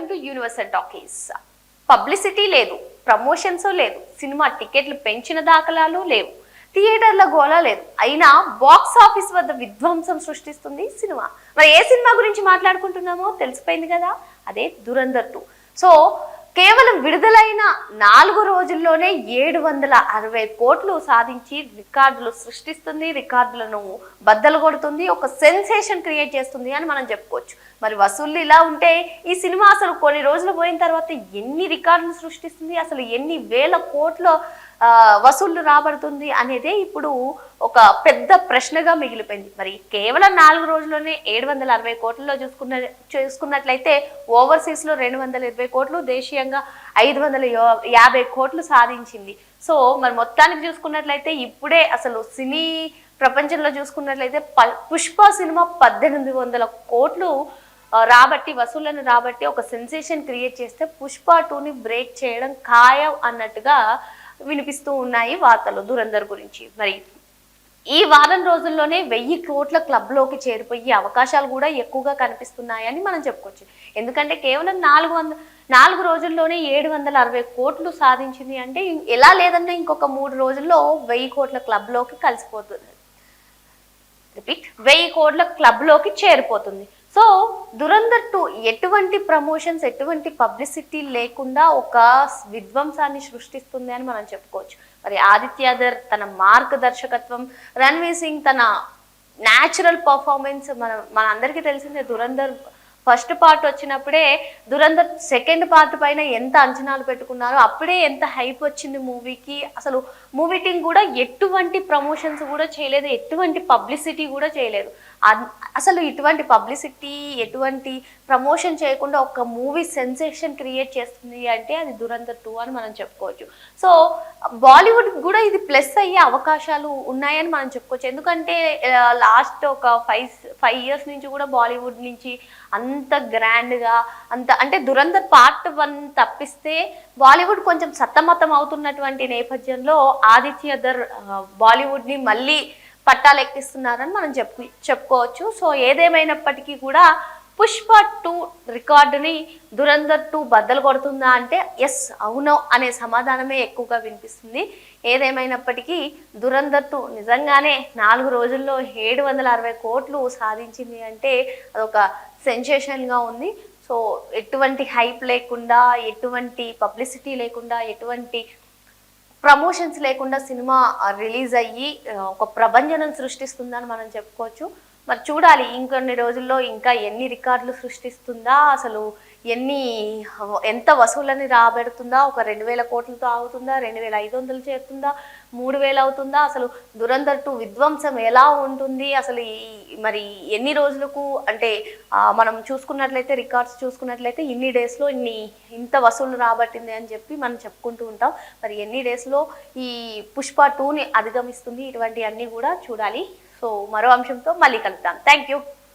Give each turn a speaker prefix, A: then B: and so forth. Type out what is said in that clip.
A: Welcome to universal talkies. Publicity లేదు, promotions లేదు, cinema టికెట్లు పెంచిన దాఖలాలు లేవు, థియేటర్ల గోల లేదు, అయినా బాక్స్ ఆఫీస్ వద్ద విధ్వంసం సృష్టిస్తుంది సినిమా. మరి ఏ సినిమా గురించి మాట్లాడుకుంటున్నామో తెలిసిపోయింది కదా, అదే దురంధర్ 2. సో కేవలం విడుదలైన 4 రోజుల్లోనే 760 కోట్లు సాధించి రికార్డులు సృష్టిస్తుంది, రికార్డులను బద్దలు కొడుతుంది, ఒక సెన్సేషన్ క్రియేట్ చేస్తుంది అని మనం చెప్పుకోవచ్చు. మరి వసూళ్లు ఇలా ఉంటే ఈ సినిమా అసలు కొన్ని రోజులు పోయిన తర్వాత ఎన్ని రికార్డులు సృష్టిస్తుంది, అసలు ఎన్ని వేల కోట్ల వసూళ్లు రాబడుతుంది అనేదే ఇప్పుడు ఒక పెద్ద ప్రశ్నగా మిగిలిపోయింది. మరి కేవలం 4 రోజుల్లోనే 760 కోట్లలో చూసుకున్నట్లయితే ఓవర్సీస్ లో 220 కోట్లు, దేశీయంగా 550 కోట్లు సాధించింది. సో మరి మొత్తానికి చూసుకున్నట్లయితే ఇప్పుడే అసలు సినీ ప్రపంచంలో చూసుకున్నట్లయితే పుష్ప సినిమా 1800 కోట్లు రాబట్టి, వసూళ్లను రాబట్టి ఒక సెన్సేషన్ క్రియేట్ చేస్తే పుష్ప 2ని బ్రేక్ చేయడం ఖాయం అన్నట్టుగా వినిపిస్తూ ఉన్నాయి వార్తలు దురంధర్ గురించి. మరి ఈ వారం రోజుల్లోనే 1000 కోట్ల క్లబ్లోకి చేరిపోయే అవకాశాలు కూడా ఎక్కువగా కనిపిస్తున్నాయని మనం చెప్పుకోవచ్చు. ఎందుకంటే కేవలం 4 రోజుల్లోనే 760 కోట్లు సాధించింది అంటే ఎలా లేదన్నా ఇంకొక 3 రోజుల్లో 1000 కోట్ల క్లబ్లోకి కలిసిపోతుంది. రిపీట్, 1000 కోట్ల క్లబ్లోకి చేరిపోతుంది. సో దురంధర్ 2 ఎటువంటి ప్రమోషన్స్, ఎటువంటి పబ్లిసిటీ లేకుండా ఒక విధ్వంసాన్ని సృష్టిస్తుంది అని మనం చెప్పుకోవచ్చు. మరి ఆదిత్యధర్ తన మార్గదర్శకత్వం, రణ్వీర్ సింగ్ తన న్యాచురల్ పర్ఫార్మెన్స్, మన అందరికీ తెలిసిందే. దురంధర్ ఫస్ట్ పార్ట్ వచ్చినప్పుడే దురంధర్ సెకండ్ పార్ట్ పైన ఎంత అంచనాలు పెట్టుకున్నారో, అప్పుడే ఎంత హైప్ వచ్చింది మూవీకి. అసలు మూవీ టీం కూడా ఎటువంటి ప్రమోషన్స్ కూడా చేయలేదు, ఎటువంటి పబ్లిసిటీ కూడా చేయలేదు. అసలు ఇటువంటి పబ్లిసిటీ, ఎటువంటి ప్రమోషన్ చేయకుండా ఒక మూవీ సెన్సేషన్ క్రియేట్ చేస్తుంది అంటే అది దురంధర్ 2 అని మనం చెప్పుకోవచ్చు. సో బాలీవుడ్ కూడా ఇది ప్లస్ అయ్యే అవకాశాలు ఉన్నాయని మనం చెప్పుకోవచ్చు. ఎందుకంటే లాస్ట్ ఒక 5 ఇయర్స్ నుంచి కూడా బాలీవుడ్ నుంచి అంత గ్రాండ్గా అంటే దురంధర్ పార్ట్ 1 తప్పిస్తే బాలీవుడ్ కొంచెం సతమతం అవుతున్నటువంటి నేపథ్యంలో ఆదిత్యధర్ బాలీవుడ్ని మళ్ళీ పట్టాలెక్కిస్తున్నారని మనం చెప్పుకోవచ్చు. సో ఏదేమైనప్పటికీ కూడా పుష్ప 2 రికార్డుని దురంధర్ 2 బద్దలు కొడుతుందా అంటే ఎస్, అవునో అనే సమాధానమే ఎక్కువగా వినిపిస్తుంది. ఏదేమైనప్పటికీ దురంధర్ 2 నిజంగానే 4 రోజుల్లో 760 కోట్లు సాధించింది అంటే అదొక సెన్సేషన్గా ఉంది. సో ఎటువంటి హైప్ లేకుండా, ఎటువంటి పబ్లిసిటీ లేకుండా, ఎటువంటి ప్రమోషన్స్ లేకుండా సినిమా రిలీజ్ అయ్యి ఒక ప్రభంజనం సృష్టిస్తుందని మనం చెప్పుకోవచ్చు. మరి చూడాలి ఇంకొన్ని రోజుల్లో ఇంకా ఎన్ని రికార్డులు సృష్టిస్తుందా, అసలు ఎంత వసూళ్ళని రాబెడుతుందా, ఒక 2000 కోట్లతో అవుతుందా, 2500 చేరుతుందా, 3000 అవుతుందా, అసలు దురంధర్ 2 విధ్వంసం ఎలా ఉంటుంది, అసలు మరి ఎన్ని రోజులకు అంటే మనం చూసుకున్నట్లయితే రికార్డ్స్ చూసుకున్నట్లయితే ఇన్ని డేస్లో ఇంత వసూలు రాబట్టింది అని చెప్పి మనం చెప్పుకుంటూ ఉంటాం. మరి ఎన్ని డేస్లో ఈ పుష్ప 2ని అధిగమిస్తుంది, ఇటువంటి అన్నీ కూడా చూడాలి. సో మరో అంశంతో మళ్ళీ కలుద్దాం. Thank you.